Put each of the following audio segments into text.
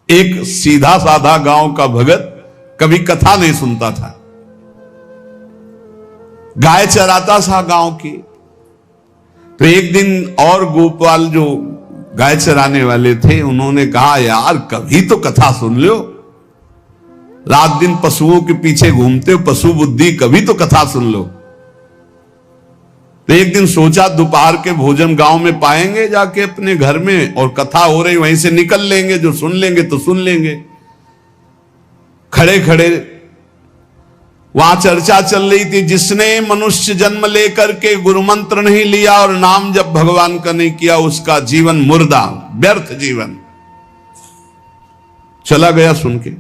एक सीधा साधा गांव का भगत कभी कथा नहीं सुनता था, गाय चराता था गांव की। तो एक दिन और गोपाल जो गाय चराने वाले थे उन्होंने कहा, यार कभी तो कथा सुन लो, रात दिन पशुओं के पीछे घूमते हो, पशु बुद्धि, कभी तो कथा सुन लो। तो एक दिन सोचा दोपहर के भोजन गांव में पाएंगे जाके अपने घर में, और कथा हो रही वहीं से निकल लेंगे, जो सुन लेंगे तो सुन लेंगे। खड़े खड़े वहां चर्चा चल रही थी, जिसने मनुष्य जन्म लेकर के गुरु मंत्र नहीं लिया और नाम जब भगवान का नहीं किया, उसका जीवन मुर्दा, व्यर्थ जीवन। चला गया सुन के,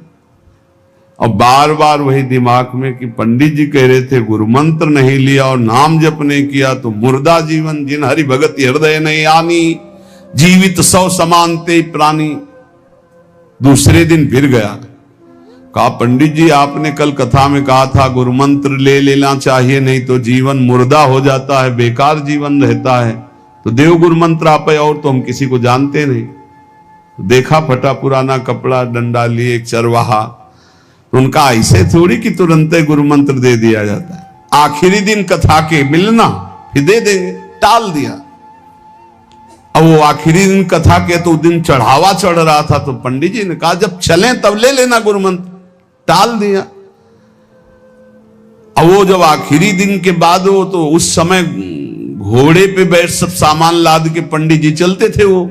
और बार बार वही दिमाग में कि पंडित जी कह रहे थे गुरु मंत्र नहीं लिया और नाम जप नहीं किया तो मुर्दा जीवन। जिन हरि भगत हृदय नहीं आनी, जीवित सौ समानते प्राणी। दूसरे दिन फिर गया, कहा पंडित जी आपने कल कथा में कहा था गुरु मंत्र ले लेना चाहिए, नहीं तो जीवन मुर्दा हो जाता है, बेकार जीवन रहता है। तो देव गुरु मंत्र आप, और तो हम किसी को जानते नहीं। तो देखा फटा पुराना कपड़ा, डंडा लिए एक चरवाहा। तो उनका ऐसे थोड़ी कि तुरंत गुरु मंत्र दे दिया जाता है, आखिरी दिन कथा के मिलना फिर दे देंगे, टाल दिया। अब वो आखिरी दिन कथा के तो दिन चढ़ावा चढ़ रहा था, तो पंडित जी ने कहा जब चलें तब ले लेना गुरु मंत्र, टाल दिया। अब वो जब आखिरी दिन के बाद वो, तो उस समय घोड़े पे बैठ सब सामान लाद के पंडित जी चलते थे, वो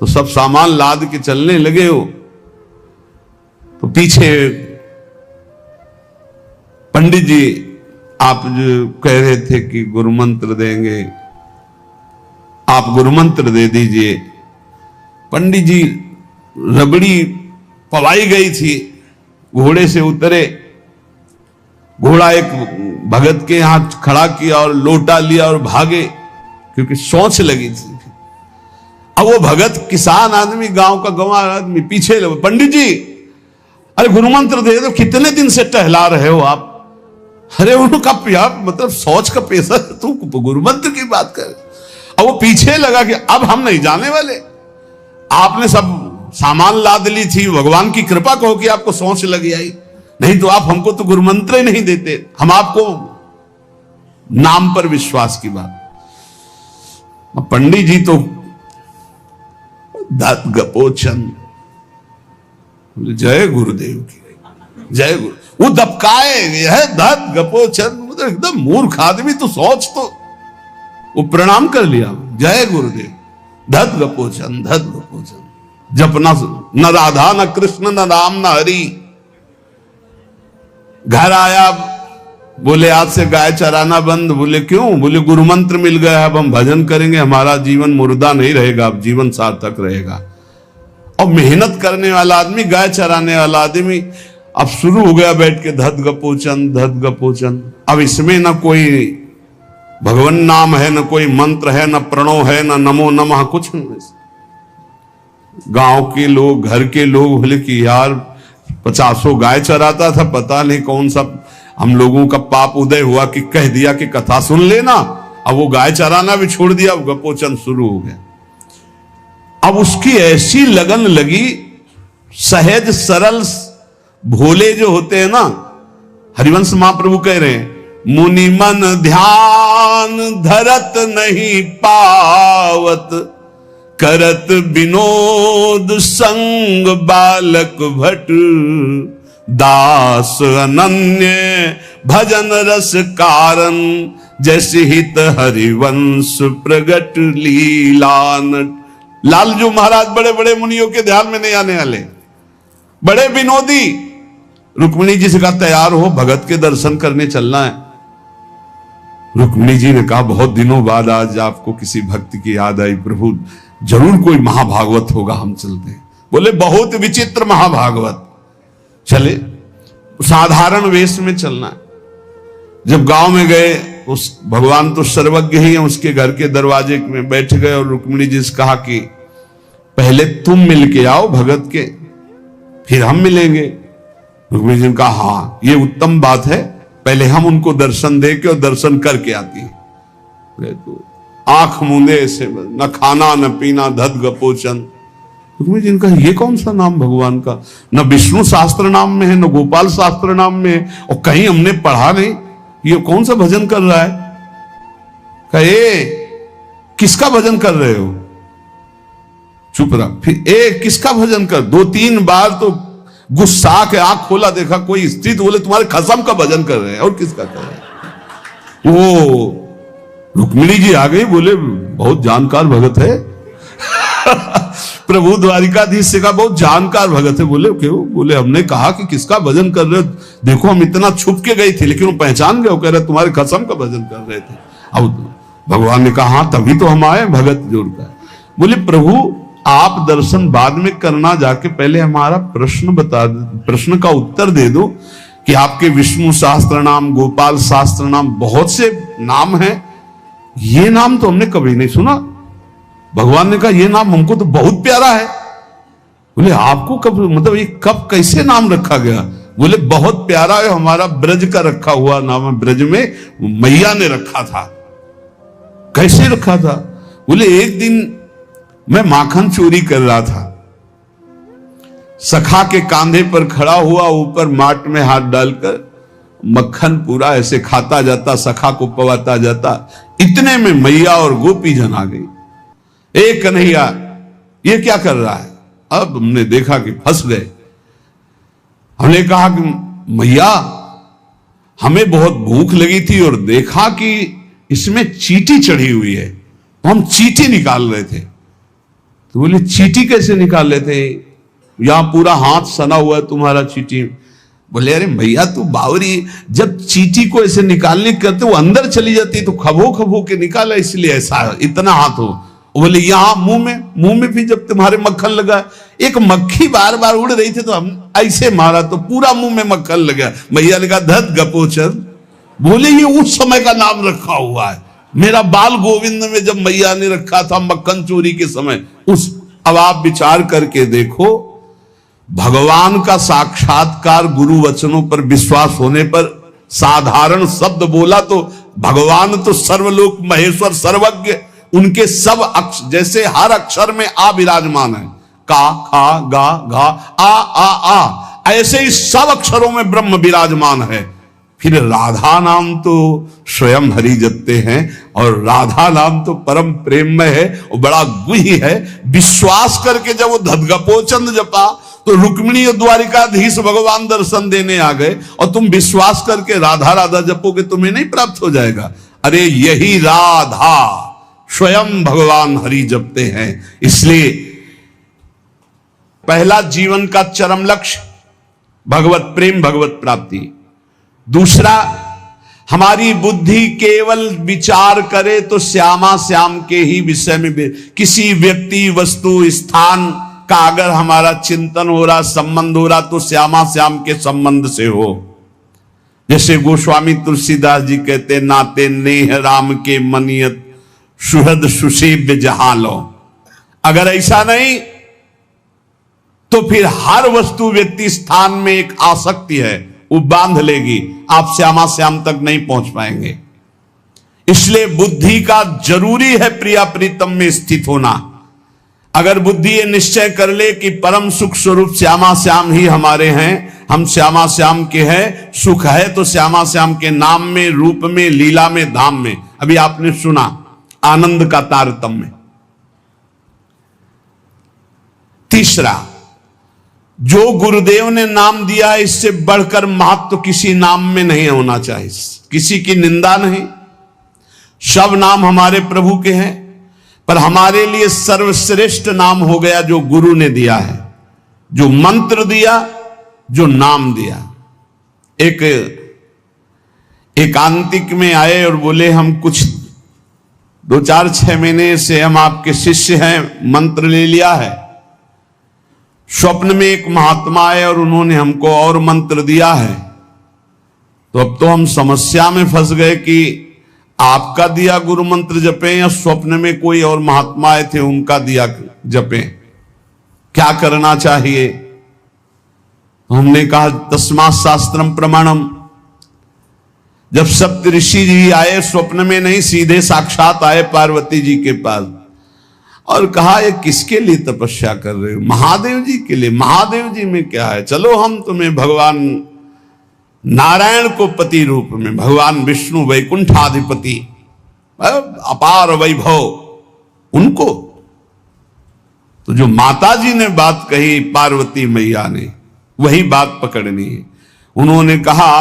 तो सब सामान लाद के चलने लगे हो। तो पीछे पंडित जी आप जो कह रहे थे कि गुरु मंत्र देंगे, आप गुरु मंत्र दे दीजिए। पंडित जी रबड़ी पवाई गई थी, घोड़े से उतरे, घोड़ा एक भगत के यहां खड़ा किया और लोटा लिया और भागे, क्योंकि सोच लगी थी। अब वो भगत किसान आदमी, गांव का गंवार आदमी पीछे लगे, पंडित जी अरे गुरु मंत्र दे दो, कितने दिन से टहला रहे हो आप। अरे उनका यार मतलब सोच का पेशा, तू गुरु मंत्र की बात कर। अब वो पीछे लगा कि अब हम नहीं जाने वाले, आपने सब सामान लाद ली थी, भगवान की कृपा कहो कि आपको सोच लगी आई, नहीं तो आप हमको तो गुरु मंत्र ही नहीं देते, हम आपको नाम पर विश्वास की बात। पंडित जी तो दात गपोचन, जय गुरुदेव की, जय गुरु। वो दबकाए है दात गपोचन, मतलब एकदम मूर्ख आदमी, तो सोच तो। वो प्रणाम कर लिया, जय गुरुदेव, धत गपोचन, धत गपोचन। जपना न राधा न कृष्ण न राम न हरि। घर आया, बोले आज से गाय चराना बंद। बोले क्यों? बोले गुरु मंत्र मिल गया, अब हम भजन करेंगे, हमारा जीवन मुर्दा नहीं रहेगा, अब जीवन सार्थक रहेगा। और मेहनत करने वाला आदमी, गाय चराने वाला आदमी, अब शुरू हो गया बैठ के धत गपोचन, धत गपोचन। अब इसमें न कोई भगवान नाम है, न कोई मंत्र है, न प्रणव है, न नमो नमः, कुछ नहीं। गांव के लोग, घर के लोग बोले कि यार 50 गाय चराता था, पता नहीं कौन सा हम लोगों का पाप उदय हुआ कि कह दिया कि कथा सुन लेना। अब वो गाय चराना भी छोड़ दिया, अब गपोचन शुरू हो गया। अब उसकी ऐसी लगन लगी, सहज सरल भोले जो होते हैं ना, हरिवंश महाप्रभु कह रहे हैं, मुनि मन ध्यान धरत नहीं पावत, करत विनोद संग बालक भट, दास अनन्य भजन रस कारण, जैसे हित हरिवंश प्रगट लीलान। लालजू महाराज बड़े बड़े मुनियों के ध्यान में नहीं आने वाले, बड़े विनोदी। रुक्मिणी जी से कहा तैयार हो, भगत के दर्शन करने चलना है। रुक्मिणी जी ने कहा बहुत दिनों बाद आज आपको किसी भक्त की याद आई, प्रभु जरूर कोई महाभागवत होगा, हम चलते हैं। बोले बहुत विचित्र महाभागवत। चले, साधारण वेश में चलना है। जब गांव में गए, उस भगवान तो सर्वज्ञ ही है, उसके घर के दरवाजे में बैठ गए और रुक्मिणी जी से कहा कि पहले तुम मिल के आओ भगत के, फिर हम मिलेंगे। रुक्मिणी जी ने कहा हाँ ये उत्तम बात है, पहले हम उनको दर्शन दे के और दर्शन करके आती है। तो आंख मूंदे से, न खाना न पीना, धत गपोचन। रुक्मिणी जी इनका ये कौन सा नाम भगवान का, न विष्णु शास्त्र नाम में है, न गोपाल शास्त्र नाम में है, और कहीं हमने पढ़ा नहीं, ये कौन सा भजन कर रहा है? कहे किसका भजन कर रहे हो? चुप रहा। फिर किसका भजन कर? 2-3 बार तो गुस्सा के आंख खोला, देखा कोई स्त्री, तो बोले तुम्हारे खसम का भजन कर रहे हैं। और किसका कर रहे हैं? वो रुक्मिणी जी आ गई, बोले बहुत जानकार भगत है प्रभु द्वारिकाधीश से कहा बहुत जानकार भगत है। बोले क्यों? बोले हमने कहा कि किसका भजन कर रहे हो, देखो हम इतना छुप के गई थी, लेकिन वो पहचान गए, वो कह रहे तुम्हारे खसम का भजन कर रहे थे। अब भगवान ने कहा हाँ तभी तो हम आए भगत जोड़कर। बोले प्रभु आप दर्शन बाद में करना, जाके पहले हमारा प्रश्न बता, प्रश्न का उत्तर दे दो कि आपके विष्णु सहस्त्र नाम, गोपाल सहस्त्र नाम, बहुत से नाम हैं, ये नाम तो हमने कभी नहीं सुना। भगवान ने कहा ये नाम हमको तो बहुत प्यारा है। बोले आपको कब, मतलब ये कब कैसे नाम रखा गया? बोले बहुत प्यारा है, हमारा ब्रज का रखा हुआ नाम है, ब्रज में मैया ने रखा था। कैसे रखा था? बोले एक दिन मैं माखन चोरी कर रहा था, सखा के कांधे पर खड़ा हुआ, ऊपर माट में हाथ डालकर मक्खन पूरा ऐसे खाता जाता, सखा को पवाता जाता। इतने में मैया और गोपी जन आ गई। एक कन्हैया ये क्या कर रहा है? अब हमने देखा कि फंस गए। हमने कहा कि मैया हमें बहुत भूख लगी थी और देखा कि इसमें चींटी चढ़ी हुई है, तो हम चींटी निकाल रहे थे। तो बोले चींटी कैसे निकाल रहे थे? यहां पूरा हाथ सना हुआ है तुम्हारा चींटी। बोले अरे भैया तू बावरी, जब चींटी को ऐसे निकालने करते वो अंदर चली जाती तो खबो खबो के निकाला, इसलिए ऐसा इतना हाथ हो। बोले यहां मुंह में भी जब तुम्हारे मक्खन लगा, एक मक्खी बार बार उड़ रही थी तो हम ऐसे मारा तो पूरा मुंह में मक्खन लगा। मैया ने कहा धत गपोचर। बोले ये उस समय का नाम रखा हुआ है, मेरा बाल गोविंद में जब मैया ने रखा था मक्खन चोरी के समय उस। अब आप विचार करके देखो, भगवान का साक्षात्कार गुरु वचनों पर विश्वास होने पर साधारण शब्द बोला तो भगवान तो सर्वलोक महेश्वर सर्वज्ञ, उनके सब अक्षर, जैसे हर अक्षर में आ विराजमान है, का खा गा घा आ, ऐसे ही सब अक्षरों में ब्रह्म विराजमान है। फिर राधा नाम तो स्वयं हरि जपते हैं, और राधा नाम तो परम प्रेम में है और बड़ा गुही है। विश्वास करके जब वो धदगपोचंद जपा तो रुक्मिणी और द्वारिकाधीश भगवान दर्शन देने आ गए, और तुम विश्वास करके राधा राधा जपोगे तुम्हें नहीं प्राप्त हो जाएगा? अरे यही राधा स्वयं भगवान हरि जपते हैं। इसलिए पहला जीवन का चरम लक्ष्य भगवत प्रेम, भगवत प्राप्ति। दूसरा, हमारी बुद्धि केवल विचार करे तो श्यामा श्याम के ही विषय में, किसी व्यक्ति वस्तु स्थान का अगर हमारा चिंतन हो रहा, संबंध हो रहा, तो श्यामा श्याम के संबंध से हो। जैसे गोस्वामी तुलसीदास जी कहते, नाते नेह राम के मनियत सुहृद सुसेव्य जहां लो। अगर ऐसा नहीं तो फिर हर वस्तु व्यक्ति स्थान में एक आसक्ति है, वो बांध लेगी, आप श्यामा श्याम तक नहीं पहुंच पाएंगे। इसलिए बुद्धि का जरूरी है प्रिया प्रीतम में स्थित होना। अगर बुद्धि ये निश्चय कर ले कि परम सुख स्वरूप श्यामा श्याम ही हमारे हैं, हम श्यामा श्याम के हैं, सुख है तो श्यामा श्याम के नाम में, रूप में, लीला में, धाम में। अभी आपने सुना आनंद का तारतम्य। तीसरा, जो गुरुदेव ने नाम दिया है इससे बढ़कर महत्व तो किसी नाम में नहीं होना चाहिए, किसी की निंदा नहीं। सब नाम हमारे प्रभु के हैं, पर हमारे लिए सर्वश्रेष्ठ नाम हो गया जो गुरु ने दिया है, जो मंत्र दिया, जो नाम दिया। एक एकांतिक में आए और बोले हम कुछ 2-4-6 महीने से हम आपके शिष्य हैं, मंत्र ले लिया है। स्वप्न में एक महात्मा आए और उन्होंने हमको और मंत्र दिया है, तो अब तो हम समस्या में फंस गए कि आपका दिया गुरु मंत्र जपें या स्वप्न में कोई और महात्मा आए थे उनका दिया जपें, क्या करना चाहिए? तो हमने कहा तस्मात् शास्त्रम प्रमाणम। जब सप्तऋषि जी आए, स्वप्न में नहीं, सीधे साक्षात आए पार्वती जी के पास। और कहा ये किसके लिए तपस्या कर रहे हो? महादेव जी के लिए। महादेव जी में क्या है, चलो हम तुम्हें भगवान नारायण को पति रूप में, भगवान विष्णु वैकुंठाधिपति अपार वैभव, उनको। तो जो माता जी ने बात कही पार्वती मैया ने, वही बात पकड़नी है। उन्होंने कहा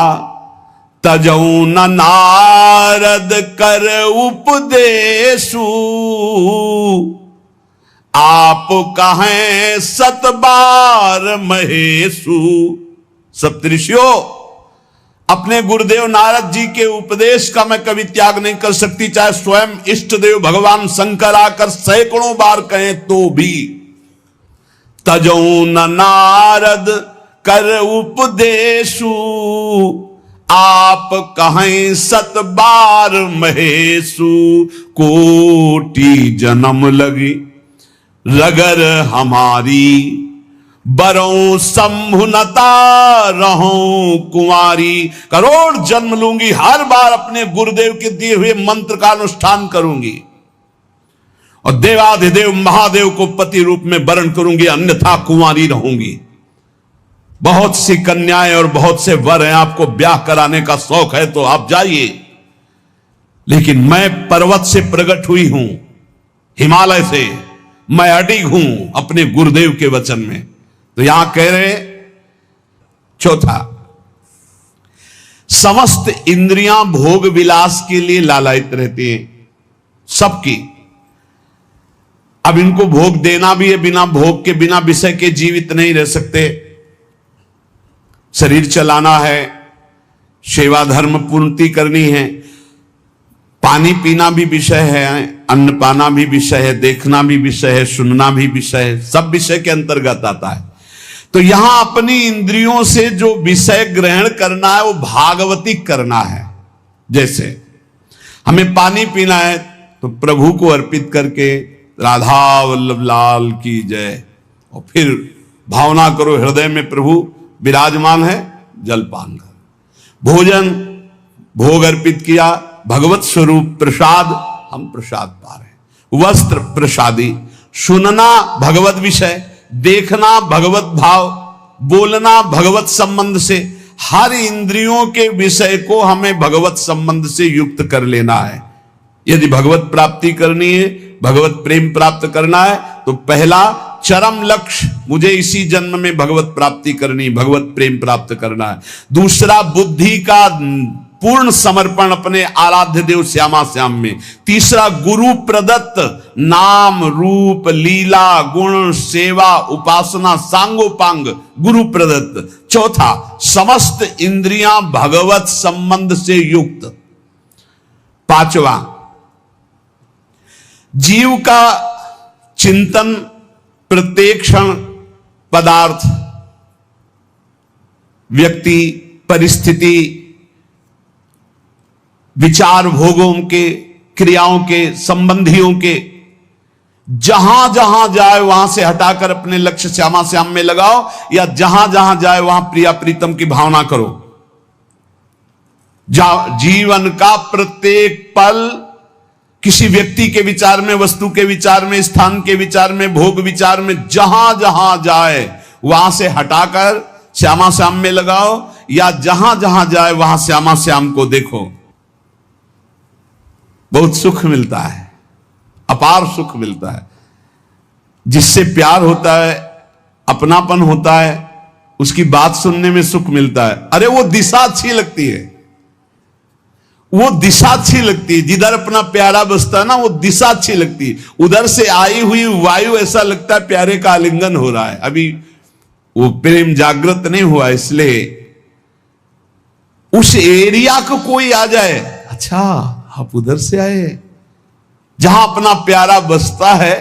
तजऊ न नारद कर उपदेशु, आप कहें सतबार महेशु। सप्तऋषियों, अपने गुरुदेव नारद जी के उपदेश का मैं कभी त्याग नहीं कर सकती, चाहे स्वयं इष्ट देव भगवान शंकर आकर सैकड़ों बार कहें तो भी। तजऊ न नारद कर उपदेशु, आप कहें सत बार महेशु। कोटि जन्म लगी रगर हमारी, बरों संभुनता रहूं कुंवारी। करोड़ जन्म लूंगी, हर बार अपने गुरुदेव के दिए हुए मंत्र का अनुष्ठान करूंगी और देवाधिदेव महादेव को पति रूप में वरण करूंगी, अन्यथा कुंवारी रहूंगी। बहुत सी कन्याएं और बहुत से वर हैं, आपको ब्याह कराने का शौक है तो आप जाइए, लेकिन मैं पर्वत से प्रकट हुई हूं, हिमालय से मैं अडिग हूं अपने गुरुदेव के वचन में। तो यहां कह रहे चौथा, समस्त इंद्रियां भोग विलास के लिए लालायित रहती हैं, सबकी। अब इनको भोग देना भी है, बिना भोग के, बिना विषय के जीवित नहीं रह सकते। शरीर चलाना है, सेवा धर्म पूर्ति करनी है, पानी पीना भी विषय है, अन्न पाना भी विषय है, देखना भी विषय है, सुनना भी विषय है, सब विषय के अंतर्गत आता है। तो यहां अपनी इंद्रियों से जो विषय ग्रहण करना है वो भागवतिक करना है। जैसे हमें पानी पीना है तो प्रभु को अर्पित करके राधा वल्लभ लाल की जय, और फिर भावना करो हृदय में प्रभु विराजमान है, जलपान कर। भोजन भोग अर्पित किया, भगवत स्वरूप प्रसाद, हम प्रसाद पा रहे। वस्त्र प्रसादी, सुनना भगवत विषय, देखना भगवत भाव, बोलना भगवत संबंध से। हर इंद्रियों के विषय को हमें भगवत संबंध से युक्त कर लेना है। यदि भगवत प्राप्ति करनी है, भगवत प्रेम प्राप्त करना है, तो पहला चरम लक्ष्य, मुझे इसी जन्म में भगवत प्राप्ति करनी, भगवत प्रेम प्राप्त करना है। दूसरा, बुद्धि का पूर्ण समर्पण अपने आराध्य देव श्यामा श्याम में। तीसरा, गुरु प्रदत्त नाम रूप लीला गुण सेवा उपासना सांगोपांग गुरु प्रदत्त। चौथा, समस्त इंद्रियां भगवत संबंध से युक्त। पांचवा, जीव का चिंतन प्रत्येक क्षण पदार्थ, व्यक्ति, परिस्थिति, विचार भोगों के, क्रियाओं के, संबंधियों के, जहां जहां जाए वहां से हटाकर अपने लक्ष्य श्यामा श्याम में लगाओ, या जहां जहां जाए वहां प्रिया प्रीतम की भावना करो। जीवन का प्रत्येक पल किसी व्यक्ति के विचार में, वस्तु के विचार में, स्थान के विचार में, भोग विचार में, जहां जहां जाए वहां से हटाकर श्यामा श्याम में लगाओ, या जहां जहां जाए वहां श्यामा श्याम को देखो। बहुत सुख मिलता है, अपार सुख मिलता है। जिससे प्यार होता है, अपनापन होता है, उसकी बात सुनने में सुख मिलता है। अरे वो दिशा अच्छी लगती है, वो दिशा अच्छी लगती है। जिधर अपना प्यारा बसता है ना, वो दिशा अच्छी लगती है। उधर से आई हुई वायु ऐसा लगता है प्यारे का आलिंगन हो रहा है, अभी वो प्रेम जागृत नहीं हुआ। इसलिए उस एरिया को कोई आ जाए, अच्छा आप उधर से आए, जहां अपना प्यारा बसता है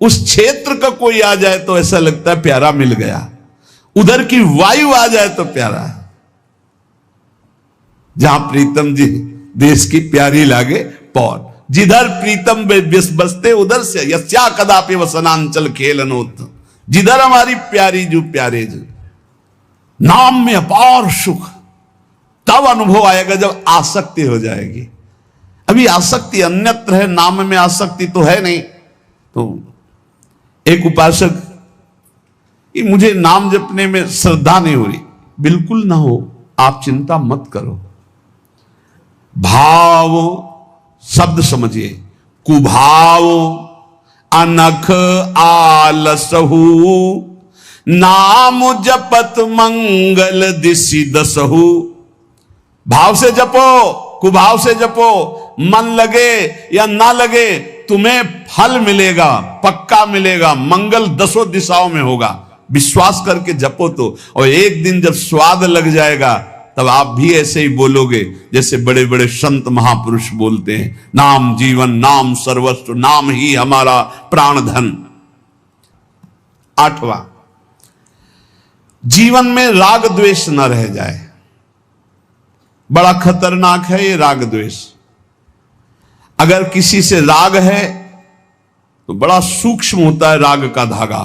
उस क्षेत्र का कोई आ जाए तो ऐसा लगता है प्यारा मिल गया। उधर की वायु आ जाए तो प्यारा। जहां प्रीतम जी देश की प्यारी लागे पौर, जिधर प्रीतम बसते उधर से यस्या कदापि वसनांचल खेलनोत। जिधर हमारी प्यारी जो प्यारे जो, नाम में अपार सुख तब अनुभव आएगा जब आसक्ति हो जाएगी। अभी आसक्ति अन्यत्र है, नाम में आसक्ति तो है नहीं। तो एक उपासक, ये मुझे नाम जपने में श्रद्धा नहीं हो रही, बिल्कुल ना हो, आप चिंता मत करो। भाव शब्द समझिए, कुभाव अनख आलसहु, नाम जपत मंगल दिशि दसहु। भाव से जपो, कुभाव से जपो, मन लगे या ना लगे तुम्हें फल मिलेगा, पक्का मिलेगा, मंगल दसों दिशाओं में होगा। विश्वास करके जपो तो, और एक दिन जब स्वाद लग जाएगा तब आप भी ऐसे ही बोलोगे जैसे बड़े बड़े संत महापुरुष बोलते हैं, नाम जीवन, नाम सर्वस्व, नाम ही हमारा प्राण धन। 8वां, जीवन में राग द्वेष न रह जाए। बड़ा खतरनाक है ये राग द्वेष। अगर किसी से राग है तो बड़ा सूक्ष्म होता है राग का धागा,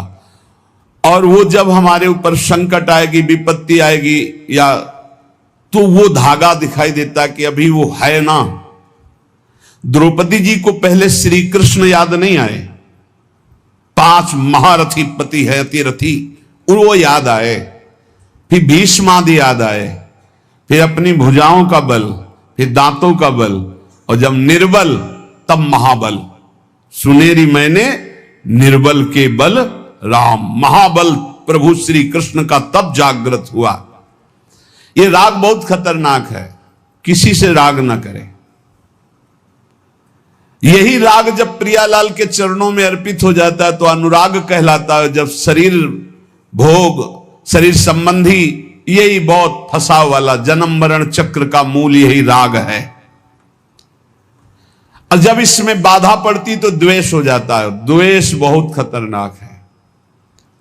और वो जब हमारे ऊपर संकट आएगी, विपत्ति आएगी, या तो वो धागा दिखाई देता कि अभी वो है ना। द्रौपदी जी को पहले श्री कृष्ण याद नहीं आए, 5 महारथी पति है अतिरथी, वो याद आए, फिर भीष्म आदि याद आए, फिर अपनी भुजाओं का बल, फिर दांतों का बल, और जब निर्बल तब महाबल। सुनेरी मैंने निर्बल के बल राम, महाबल प्रभु श्री कृष्ण का तब जागृत हुआ। यह राग बहुत खतरनाक है, किसी से राग ना करें। यही राग जब प्रियालाल के चरणों में अर्पित हो जाता है तो अनुराग कहलाता है। जब शरीर भोग, शरीर संबंधी, यही बहुत फंसाव वाला जन्म मरण चक्र का मूल यही राग है। और जब इसमें बाधा पड़ती तो द्वेष हो जाता है। द्वेष बहुत खतरनाक है।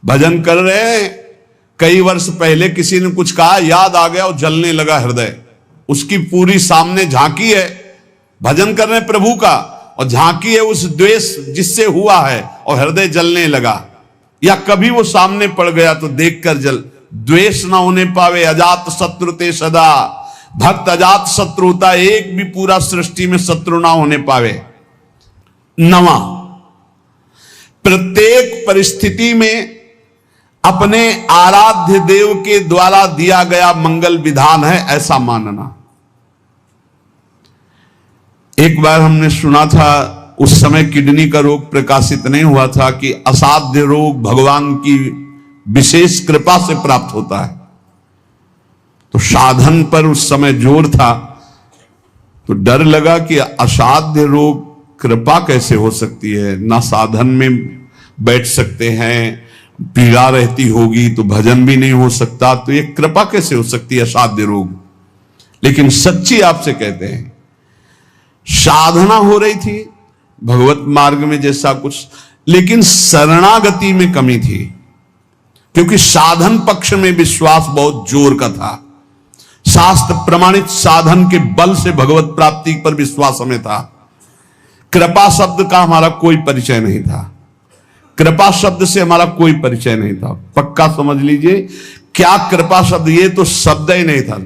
भजन कर रहे हैं, कई वर्ष पहले किसी ने कुछ कहा, याद आ गया और जलने लगा हृदय। उसकी पूरी सामने झांकी है, भजन कर रहे हैं प्रभु का, और झांकी है उस द्वेष जिससे हुआ है, और हृदय जलने लगा। या कभी वो सामने पड़ गया तो देखकर जल, द्वेष ना होने पावे। अजात शत्रु ते सदा, भक्त अजात शत्रु होता, एक भी पूरा सृष्टि में शत्रु ना होने पावे। 9वां, प्रत्येक परिस्थिति में अपने आराध्य देव के द्वारा दिया गया मंगल विधान है ऐसा मानना। एक बार हमने सुना था, उस समय किडनी का रोग प्रकाशित नहीं हुआ था, कि असाध्य रोग भगवान की विशेष कृपा से प्राप्त होता है। तो साधन पर उस समय जोर था, तो डर लगा कि असाध्य रोग कृपा कैसे हो सकती है, ना साधन में बैठ सकते हैं, पीड़ा रहती होगी तो भजन भी नहीं हो सकता, तो ये कृपा कैसे हो सकती है असाध्य रोग। लेकिन सच्ची आपसे कहते हैं, साधना हो रही थी भगवत मार्ग में जैसा कुछ, लेकिन शरणागति में कमी थी, क्योंकि साधन पक्ष में विश्वास बहुत जोर का था। शास्त्र प्रमाणित साधन के बल से भगवत प्राप्ति पर विश्वास हमें था। कृपा शब्द का हमारा कोई परिचय नहीं था, कृपा शब्द से हमारा कोई परिचय नहीं था। पक्का समझ लीजिए, क्या कृपा शब्द, ये तो शब्द ही नहीं था,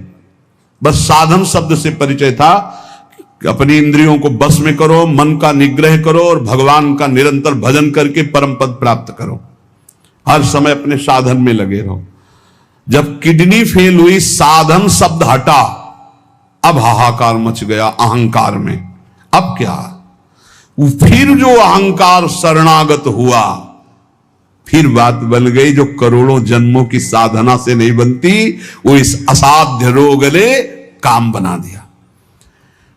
बस साधन शब्द से परिचय था। अपनी इंद्रियों को बस में करो, मन का निग्रह करो, और भगवान का निरंतर भजन करके परम पद प्राप्त करो। हर समय अपने साधन में लगे रहो। जब किडनी फेल हुई, साधन शब्द हटा, अब हाहाकार मच गया अहंकार में। अब क्या, फिर जो अहंकार शरणागत हुआ, फिर बात बन गई जो करोड़ों जन्मों की साधना से नहीं बनती, वो इस असाध्य रोग ने काम बना दिया।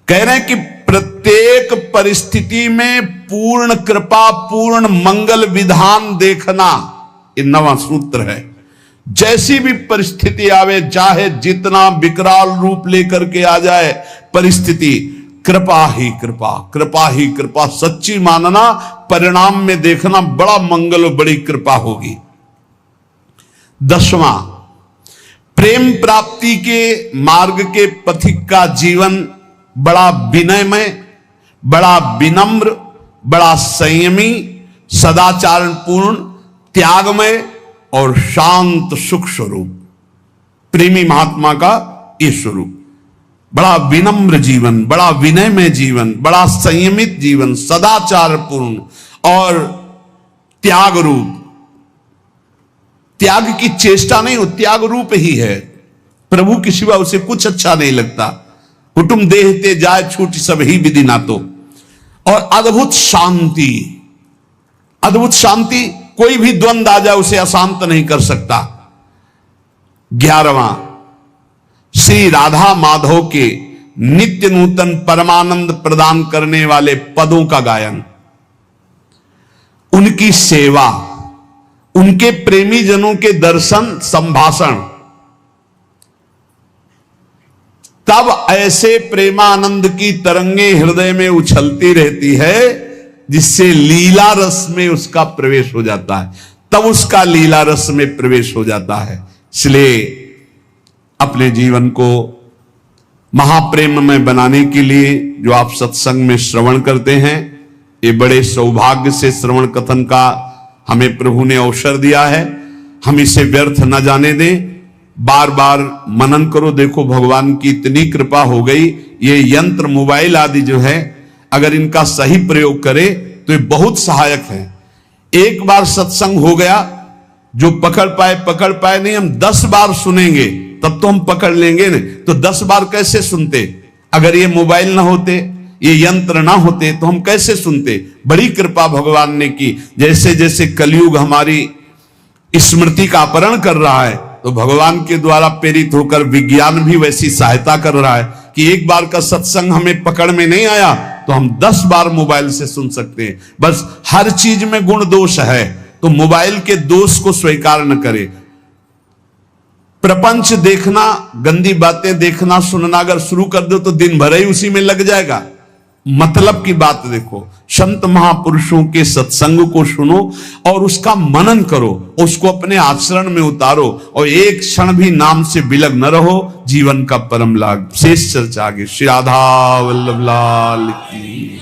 कह रहे हैं कि प्रत्येक परिस्थिति में पूर्ण कृपा, पूर्ण मंगल विधान देखना, ये 9वां सूत्र है। जैसी भी परिस्थिति आवे, चाहे जितना विकराल रूप लेकर के आ जाए परिस्थिति, कृपा ही कृपा, कृपा ही कृपा, सच्ची मानना, परिणाम में देखना बड़ा मंगल और बड़ी कृपा होगी। 10वां, प्रेम प्राप्ति के मार्ग के पथिक का जीवन बड़ा विनयमय, बड़ा विनम्र, बड़ा संयमी, सदाचारपूर्ण, त्यागमय और शांत सुख स्वरूप, प्रेमी महात्मा का ये स्वरूप। बड़ा विनम्र जीवन, बड़ा विनयमय जीवन, बड़ा संयमित जीवन, सदाचारपूर्ण और त्याग रूप, त्याग की चेष्टा नहीं, वो त्याग रूप ही है। प्रभु के सिवा उसे कुछ अच्छा नहीं लगता। कुटुंब देहते जाए छूट सब ही विधि ना तो। और अद्भुत शांति, अद्भुत शांति, कोई भी द्वंद आ जाए उसे अशांत नहीं कर सकता। 11वां, श्री राधा माधव के नित्य नूतन परमानंद प्रदान करने वाले पदों का गायन, उनकी सेवा, उनके प्रेमी जनों के दर्शन संभाषण, तब ऐसे प्रेमानंद की तरंगे हृदय में उछलती रहती है जिससे लीला रस में उसका प्रवेश हो जाता है, तब उसका लीला रस में प्रवेश हो जाता है। इसलिए अपने जीवन को महाप्रेम में बनाने के लिए जो आप सत्संग में श्रवण करते हैं, ये बड़े सौभाग्य से श्रवण कथन का हमें प्रभु ने अवसर दिया है। हम इसे व्यर्थ न जाने दें, बार बार मनन करो। देखो भगवान की इतनी कृपा हो गई, ये यंत्र मोबाइल आदि जो है, अगर इनका सही प्रयोग करे तो ये बहुत सहायक है। एक बार सत्संग हो गया, जो पकड़ पाए नहीं, हम 10 बार सुनेंगे तब तो हम पकड़ लेंगे ना। तो 10 बार कैसे सुनते? अगर ये मोबाइल ना होते, ये यंत्र ना होते तो हम कैसे सुनते? बड़ी कृपा भगवान ने की। जैसे जैसे कलयुग हमारी स्मृति का अपहरण कर रहा है, तो भगवान के द्वारा प्रेरित होकर विज्ञान भी वैसी सहायता कर रहा है कि एक बार का सत्संग हमें पकड़ में नहीं आया तो हम 10 बार मोबाइल से सुन सकते हैं। बस हर चीज में गुण दोष है, तो मोबाइल के दोष को स्वीकार न करें। प्रपंच देखना, गंदी बातें देखना सुनना अगर शुरू कर दो तो दिन भर ही उसी में लग जाएगा। मतलब की बात देखो, संत महापुरुषों के सत्संग को सुनो और उसका मनन करो, उसको अपने आचरण में उतारो और एक क्षण भी नाम से विलग न रहो, जीवन का परम लाभ। शेष चर्चा आगे। श्री राधा वल्लभ लाल की।